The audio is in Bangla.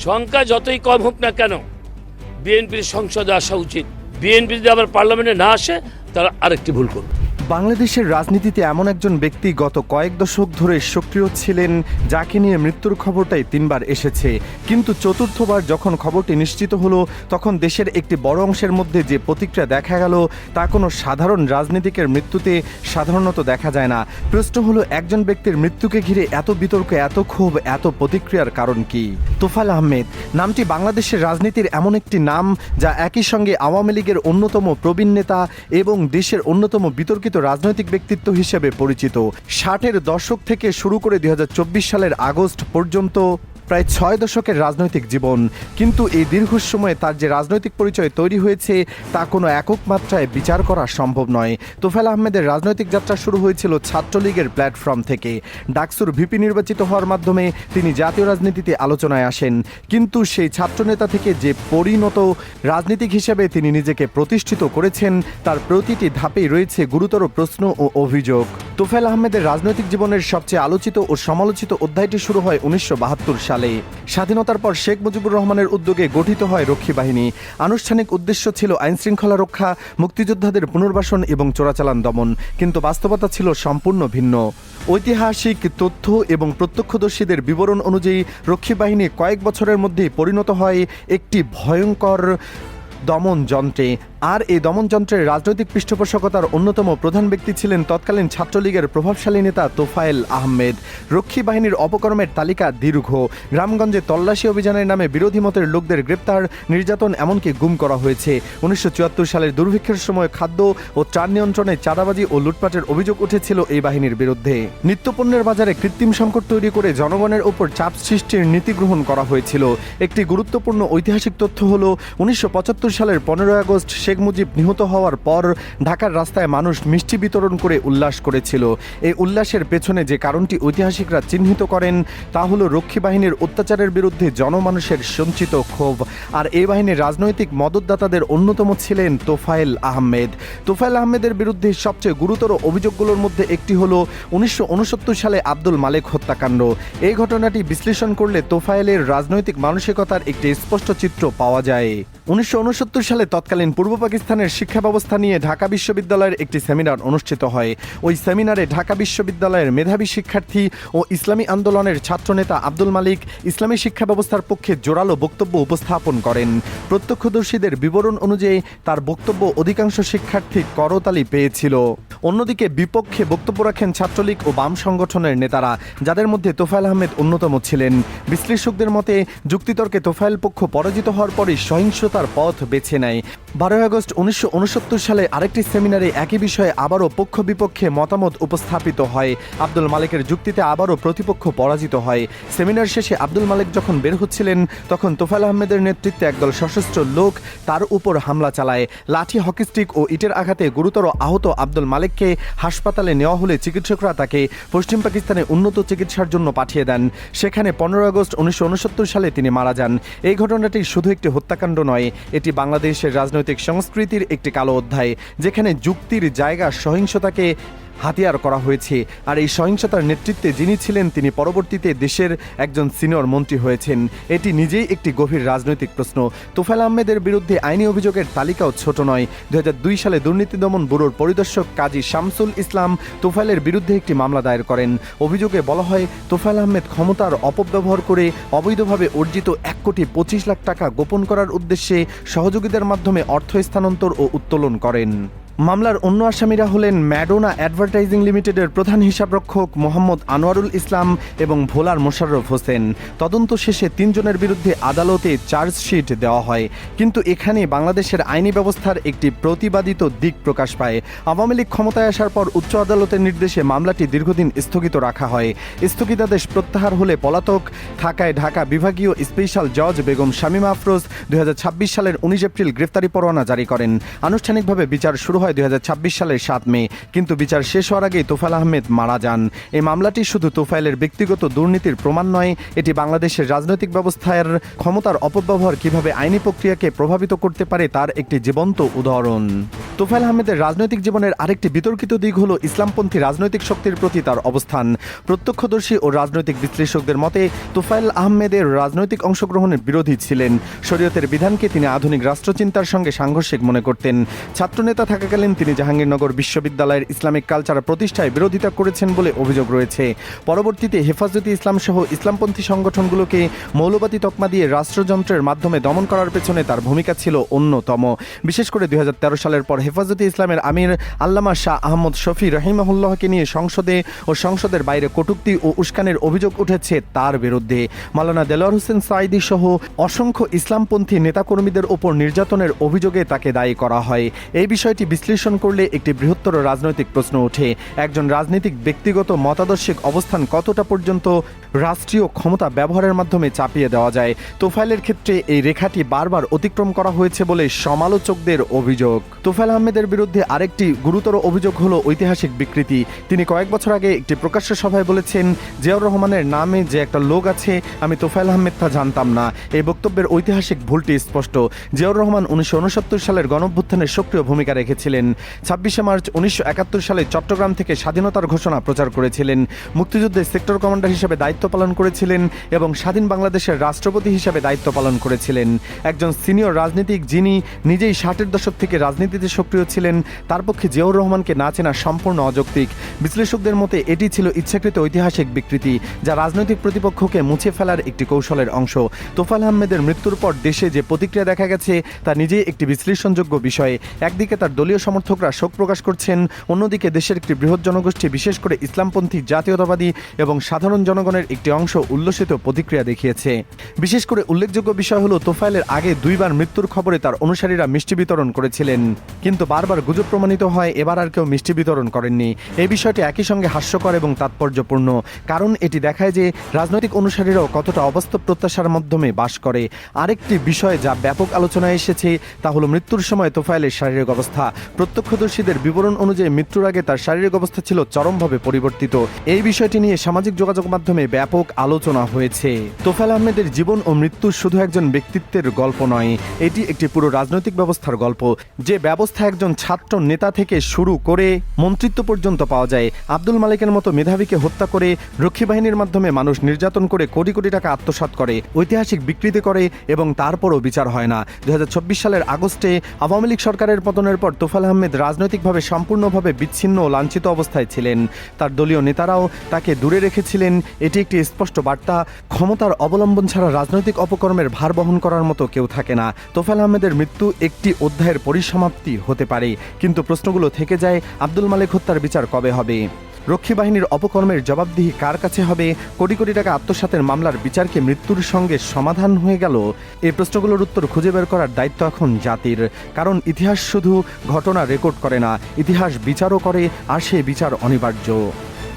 সংখ্যা যতই কম হোক না কেন বিএনপির সংসদে আসা উচিত। বিএনপি যদি আবার পার্লামেন্টে না আসে তারা আরেকটি ভুল করবে। বাংলাদেশের রাজনীতিতে এমন একজন ব্যক্তি গত কয়েক দশক ধরে সক্রিয় ছিলেন, যাকে নিয়ে মৃত্যুর খবরটাই 3বার এসেছে, কিন্তু চতুর্থবার যখন খবরটি নিশ্চিত হলো তখন দেশের একটি বড় অংশের মধ্যে যে প্রতিক্রিয়া দেখা গেল তা কোনো সাধারণ রাজনীতিকের মৃত্যুতে সাধারণত দেখা যায় না। প্রশ্ন হলো, একজন ব্যক্তির মৃত্যুকে ঘিরে এত বিতর্ক, এত ক্ষোভ, এত প্রতিক্রিয়ার কারণ কি? তোফায়েল আহমেদ নামটি বাংলাদেশের রাজনীতির এমন একটি নাম যা একই সঙ্গে আওয়ামী লীগের অন্যতম প্রবীণ নেতা এবং দেশের অন্যতম বিতর্কিত রাজনৈতিক ব্যক্তিত্ব হিসেবে পরিচিত। 60-এর দশক থেকে শুরু করে 2024 সালের আগস্ট পর্যন্ত প্রায় 6 দশকের রাজনৈতিক জীবন, কিন্তু এই দীর্ঘ সময়ে তার যে রাজনৈতিক পরিচয় তৈরি হয়েছে তা কোনো একক মাত্রায় বিচার করা সম্ভব নয়। তোফায়েল আহমেদের রাজনৈতিক যাত্রা শুরু হয়েছিল ছাত্রলীগের প্ল্যাটফর্ম থেকে। ডাকসুর ভিপি নির্বাচিত হওয়ার মাধ্যমে তিনি জাতীয় রাজনীতিতে আলোচনায় আসেন, কিন্তু সেই ছাত্রনেতা থেকে যে পরিণত রাজনীতিক হিসেবে তিনি নিজেকে প্রতিষ্ঠিত করেছেন তার প্রতিটি ধাপেই রয়েছে গুরুতর প্রশ্ন ও অভিযোগ। তোফায়েল আহমেদের রাজনৈতিক জীবনের সবচেয়ে আলোচিত ও সমালোচিত অধ্যায়টি শুরু হয় 1972 সালে। স্বাধীনতার পর শেখ মুজিবুর রহমানের উদ্যোগে গঠিত হয় রক্ষী বাহিনী। আনুষ্ঠানিক উদ্দেশ্য ছিল আইনশৃঙ্খলা রক্ষা, মুক্তিযোদ্ধাদের পুনর্বাসন এবং চোরাচালান দমন, কিন্তু বাস্তবতা ছিল সম্পূর্ণ ভিন্ন। ঐতিহাসিক তথ্য এবং প্রত্যক্ষদর্শীদের বিবরণ অনুযায়ী রক্ষী বাহিনী কয়েক বছরের মধ্যেই পরিণত হয় একটি ভয়ঙ্কর দমন যন্ত্রে। আর এই দমন যন্ত্রের রাজনৈতিক পৃষ্ঠপোষকতার অন্যতম প্রধান ব্যক্তি ছিলেন তৎকালীন ছাত্রলীগের প্রভাবশালী নেতা তোফায়েল আহমেদ। রক্ষী বাহিনীর অপকর্মের তালিকা দীর্ঘ। গ্রামগঞ্জে তল্লাশি অভিযানের নামে বিরোধী মতের লোকদের গ্রেপ্তার, নির্যাতন, এমনকি গুম করা হয়েছে। 1974 সালের দুর্ভিক্ষের সময় খাদ্য ও ত্রাণ নিয়ন্ত্রণে চাঁদাবাজি ও লুটপাটের অভিযোগ উঠেছিল এই বাহিনীর বিরুদ্ধে। নিত্যপণ্যের বাজারে কৃত্রিম সংকট তৈরি করে জনগণের ওপর চাপ সৃষ্টির নীতি গ্রহণ করা হয়েছিল। একটি গুরুত্বপূর্ণ ঐতিহাসিক তথ্য হল 1975 সালের 15 আগস্ট শেখ মুজিব নিহত হওয়ার পর ঢাকার রাস্তায় মানুষ মিষ্টি বিতরণ করে উল্লাস করেছিল। এই উল্লাসের পেছনে যে কারণটি ঐতিহাসিকরা চিহ্নিত করেন তা হলো রক্ষী বাহিনীর অত্যাচারের বিরুদ্ধে জনমানুষের সঞ্চিত ক্ষোভ। আর এই বাহিনীর রাজনৈতিক মদতদাতাদের অন্যতম ছিলেন তোফায়েল আহমেদ। তোফায়েল আহমেদের বিরুদ্ধে সবচেয়ে গুরুতর অভিযোগগুলোর মধ্যে একটি হলো 1969 সালে আব্দুল মালেক হত্যাকাণ্ড। এই ঘটনাটি বিশ্লেষণ করলে তোফায়েলের রাজনৈতিক মানসিকতার একটি স্পষ্ট চিত্র পাওয়া যায়। 1969 সালে তৎকালীন পূর্ব পাকিস্তানের শিক্ষা ব্যবস্থা নিয়ে ঢাকা বিশ্ববিদ্যালয়ের একটি সেমিনার অনুষ্ঠিত হয়। ওই সেমিনারে ঢাকা বিশ্ববিদ্যালয়ের মেধাবী শিক্ষার্থী ও ইসলামী আন্দোলনের ছাত্রনেতা আব্দুল মালিক ইসলামী শিক্ষা ব্যবস্থার পক্ষে জোরালো বক্তব্য উপস্থাপন করেন। প্রত্যক্ষদর্শীদের বিবরণ অনুযায়ী তার বক্তব্য অধিকাংশ শিক্ষার্থী করতালি পেয়েছিল। অন্যদিকে বিপক্ষে বক্তব্য রাখেন ছাত্রলীগ ও বাম সংগঠনের নেতারা, যাদের মধ্যে তোফায়েল আহমেদ অন্যতম ছিলেন। বিশ্লেষকদের মতে যুক্তিতর্কে তোফায়েল পক্ষ পরাজিত হওয়ার পরই সহিংসতার পথ বেছে নেয়। 12 আগস্ট 1969 সালে আরেকটি সেমিনারে একই বিষয়ে আবারও পক্ষ বিপক্ষে মতামত উপস্থাপিত হয়। আব্দুল মালিকের যুক্তিতে আবারও প্রতিপক্ষ পরাজিত হয়। সেমিনার শেষে আব্দুল মালিক যখন বের হচ্ছিলেন তখন তোফায়েল আহমেদের নেতৃত্বে একদল সশস্ত্র লোক তার উপর হামলা চালায়। লাঠি, হকিস্টিক ও ইটের আঘাতে গুরুতর আহত আব্দুল মালিককে হাসপাতালে নেওয়া হলে চিকিৎসকরা তাকে পশ্চিম পাকিস্তানে উন্নত চিকিৎসার জন্য পাঠিয়ে দেন। সেখানে 15 আগস্ট 1969 সালে তিনি মারা যান। এই ঘটনাটি শুধু একটি হত্যাকাণ্ড নয়, এটি বাংলাদেশের রাজনৈতিক সংস্কৃতির একটি কালো অধ্যায়, যেখানে যুক্তির জায়গা সহিংসতাকে হাতিয়ার করা হয়েছে। আর এই সহিংসতার নেতৃত্বে যিনি ছিলেন তিনি পরবর্তীতে দেশের একজন সিনিয়র মন্ত্রী হয়েছেন। এটি নিজেই একটি গভীর রাজনৈতিক প্রশ্ন। তোফায়েল আহমেদের বিরুদ্ধে আইনি অভিযোগের তালিকাও ছোট নয়। 2002 সালে দুর্নীতি দমন ব্যুরোর পরিদর্শক কাজী শামসুল ইসলাম তোফায়েলের বিরুদ্ধে একটি মামলা দায়ের করেন। অভিযোগে বলা হয় তোফায়েল আহমেদ ক্ষমতার অপব্যবহার করে অবৈধভাবে অর্জিত 1,25 লাখ টাকা গোপন করার উদ্দেশ্যে সহযোগীদের মাধ্যমে অর্থ স্থানান্তর ও উত্তোলন করেন। মামলার অন্য আসামিরা হলেন ম্যাডোনা অ্যাডভার্টাইজিং লিমিটেডের প্রধান হিসাবরক্ষক মোহাম্মদ আনোয়ারুল ইসলাম এবং ভোলার মোশাররফ হোসেন। তদন্ত শেষে 3 জনের বিরুদ্ধে আদালতে চার্জশিট দেওয়া হয়, কিন্তু এখানে বাংলাদেশের আইনি ব্যবস্থার একটি প্রতিবাদিত দিক প্রকাশ পায়। আওয়ামী লীগ ক্ষমতায় আসার পর উচ্চ আদালতের নির্দেশে মামলাটি দীর্ঘদিন স্থগিত রাখা হয়। স্থগিতাদেশ প্রত্যাহার হলে পলাতক থাকায় ঢাকা বিভাগীয় স্পেশাল জজ বেগম শামীমা আফরোজ 2026 সালের 19 এপ্রিল গ্রেফতারি পরোয়ানা জারি করেন। আনুষ্ঠানিকভাবে বিচার শুরু হয় হয় 2026 সালের 7 মে, কিন্তু বিচার শেষ হওয়ার আগেই তোফায়েল আহমেদ মারা যান। এই মামলাটি শুধু তোফায়েলের ব্যক্তিগত দুর্নীতির প্রমাণ নয়, এটি বাংলাদেশের রাজনৈতিক ব্যবস্থার ক্ষমতার অপব্যবহার কিভাবে আইনি প্রক্রিয়াকে প্রভাবিত করতে পারে তার একটি জীবন্ত উদাহরণ। তোফায়েল আহমেদের রাজনৈতিক জীবনের আরেকটি বিতর্কিত দিক হল ইসলামপন্থী রাজনৈতিক শক্তির প্রতি তার অবস্থান। প্রত্যক্ষদর্শী ও রাজনৈতিক বিশ্লেষকদের মতে তোফায়েল আহমেদের রাজনৈতিক অংশগ্রহণের বিরোধী ছিলেন। শরীয়তের বিধানকে তিনি আধুনিক রাষ্ট্রচিন্তার সঙ্গে সাংঘর্ষিক মনে করতেন। ছাত্রনেতা থাকাকালীন তিনি জাহাঙ্গীরনগর বিশ্ববিদ্যালয়ের ইসলামিক কালচার প্রতিষ্ঠায় বিরোধিতা করেছেন বলে অভিযোগ রয়েছে। পরবর্তীতে হেফাজতে ইসলাম সহ ইসলামপন্থী সংগঠনগুলোকে মৌলবাদী তকমা দিয়ে রাষ্ট্রযন্ত্রের মাধ্যমে দমন করার পেছনে তার ভূমিকা ছিল অন্যতম। বিশেষ করে 2013 সালের পর হেফাজতে ইসলামের আমির আল্লামা শাহ আহমদ শফি রহিমাহুল্লাহকে নিয়ে সংসদে ও সংসদের বাইরে কটূক্তি ও উস্কানির অভিযোগ উঠেছে তার বিরুদ্ধে। মাওলানা দেলোয়ার হোসেন সাঈদী সহ অসংখ্য ইসলামপন্থী নেতাকর্মীদের ওপর নির্যাতনের অভিযোগে তাকে দায়ী করা হয়। এই বিষয়টি বিশ্লেষণ করলে একটি বৃহত্তর রাজনৈতিক প্রশ্ন ওঠে, একজন রাজনীতিক ব্যক্তিগত মতাদর্শিক অবস্থান কতটা পর্যন্ত রাষ্ট্রীয় ক্ষমতা ব্যবহারের মাধ্যমে চাপিয়ে দেওয়া যায়। তোফায়েলের ক্ষেত্রে এই রেখাটি বারবার অতিক্রম করা হয়েছে বলে সমালোচকদের অভিযোগ। তোফায়েল আহমেদের বিরুদ্ধে আরেকটি গুরুতর অভিযোগ হলো ঐতিহাসিক বিকৃতি। তিনি কয়েক বছর আগে একটি প্রকাশ্য সভায় বলেছেন, জিয়াউর রহমানের নামে যে একটা লোক আছে আমি তোফায়েল আহমেদ তা জানতাম না। এই বক্তব্যের ঐতিহাসিক ভুলটি স্পষ্ট। জিয়াউর রহমান 1969 সালের গণঅভ্যুত্থানে সক্রিয় ভূমিকা রেখেছিলেন। 26শে মার্চ 1971 সালে চট্টগ্রাম থেকে স্বাধীনতার ঘোষণা প্রচার করেছিলেন। মুক্তিযুদ্ধে সেক্টর কমান্ডার হিসেবে দায়িত্ব পালন করেছিলেন এবং স্বাধীন বাংলাদেশের রাষ্ট্রপতি হিসেবে দায়িত্ব পালন করেছিলেন। একজন সিনিয়র রাজনীতিক যিনি নিজেই 60-এর দশক থেকে রাজনীতিতে সক্রিয় ছিলেন, তার পক্ষে জিয়াউর রহমানকে না চেনা সম্পূর্ণ অযৌক্তিক। বিশ্লেষকদের মতে এটি ছিল ইচ্ছাকৃত ঐতিহাসিক বিকৃতি, যা রাজনৈতিক প্রতিপক্ষকে মুছে ফেলার একটি কৌশলের অংশ। তোফায়েল আহমেদের মৃত্যুর পর দেশে যে প্রতিক্রিয়া দেখা গেছে তা নিজেই একটি বিশ্লেষণযোগ্য বিষয়। একদিকে তার দলীয় সমর্থকরা শোক প্রকাশ করছেন, অন্যদিকে দেশের একটি বৃহৎ জনগোষ্ঠী, বিশেষ করে ইসলামপন্থী জাতীয়তাবাদী এবং সাধারণ জনগণের একটি অংশ উল্লসিত প্রতিক্রিয়া দেখিয়েছে। বিশেষ করে উল্লেখযোগ্য বিষয় হলো তোফায়েলের আগে 2 বার মৃত্যুর খবরে তার অনুসারীরা মিষ্টি বিতরণ করেছিলেন, কিন্তু বারবার গুজব প্রমাণিত হয় এবার আর কেউ মিষ্টি বিতরণ করেননি। এই বিষয়টি একই সঙ্গে হাস্যকর এবং তাৎপর্যপূর্ণ, কারণ এটি দেখায় যে রাজনৈতিক অনুসারীরাও কতটা অবাস্তব প্রত্যাশার মাধ্যমে বাস করে। আরেকটি বিষয় যা ব্যাপক আলোচনায় এসেছে তা হলো মৃত্যুর সময় তোফায়েলের শারীরিক অবস্থা। প্রত্যক্ষদর্শীদের বিবরণ অনুযায়ী মৃত্যুর আগে তার শারীরিক অবস্থা ছিল চরমভাবে পরিবর্তিত। এই বিষয়টি নিয়ে সামাজিক যোগাযোগ মাধ্যমে ব্যাপক আলোচনা হয়েছে। তোফায়েল আহমেদের জীবন ও মৃত্যু শুধু একজন ব্যক্তিত্বের গল্প নয়, এটি একটি পুরো রাজনৈতিক ব্যবস্থার গল্প। যে ব্যবস্থা একজন ছাত্র নেতা থেকে শুরু করে মন্ত্রিত্ব পর্যন্ত পাওয়া যায়। আব্দুল মালিকের মতো মেধাবীকে হত্যা করে, রক্ষী বাহিনীর মাধ্যমে মানুষ নির্যাতন করে, কোটি কোটি টাকা আত্মসাৎ করে, ঐতিহাসিক বিকৃতি করে এবং তারপরও বিচার হয় না। 2024 সালের আগস্টে আওয়ামী লীগ সরকারের পতনের পর তোফায়েল আহমেদ রাজনৈতিকভাবে সম্পূর্ণভাবে বিচ্ছিন্ন ও লাঞ্ছিত অবস্থায় ছিলেন। তার দলীয় নেতারাও তাকে দূরে রেখেছিলেন। এটি একটি স্পষ্ট বার্তা, ক্ষমতার অবলম্বন ছাড়া রাজনৈতিক অপকর্মের ভার বহন করার মতো কেউ থাকে না। তোফায়েল আহমেদের মৃত্যু একটি অধ্যায়ের পরিসমাপ্তি হতে পারে, কিন্তু প্রশ্নগুলো থেকে যায়, আব্দুল মালিক হত্যার বিচার কবে হবে? রক্ষী বাহিনীর অপকর্মের জবাবদিহি কার কাছে হবে? কোটি কোটি টাকা আত্মসাতের মামলার বিচারকে মৃত্যুর সঙ্গে সমাধান হয়ে গেল? এই প্রশ্নগুলোর উত্তর খুঁজে বের করার দায়িত্ব এখন জাতির, কারণ ইতিহাস শুধু ঘটনা রেকর্ড করে না, ইতিহাস বিচারও করে, আর সেই বিচার অনিবার্য।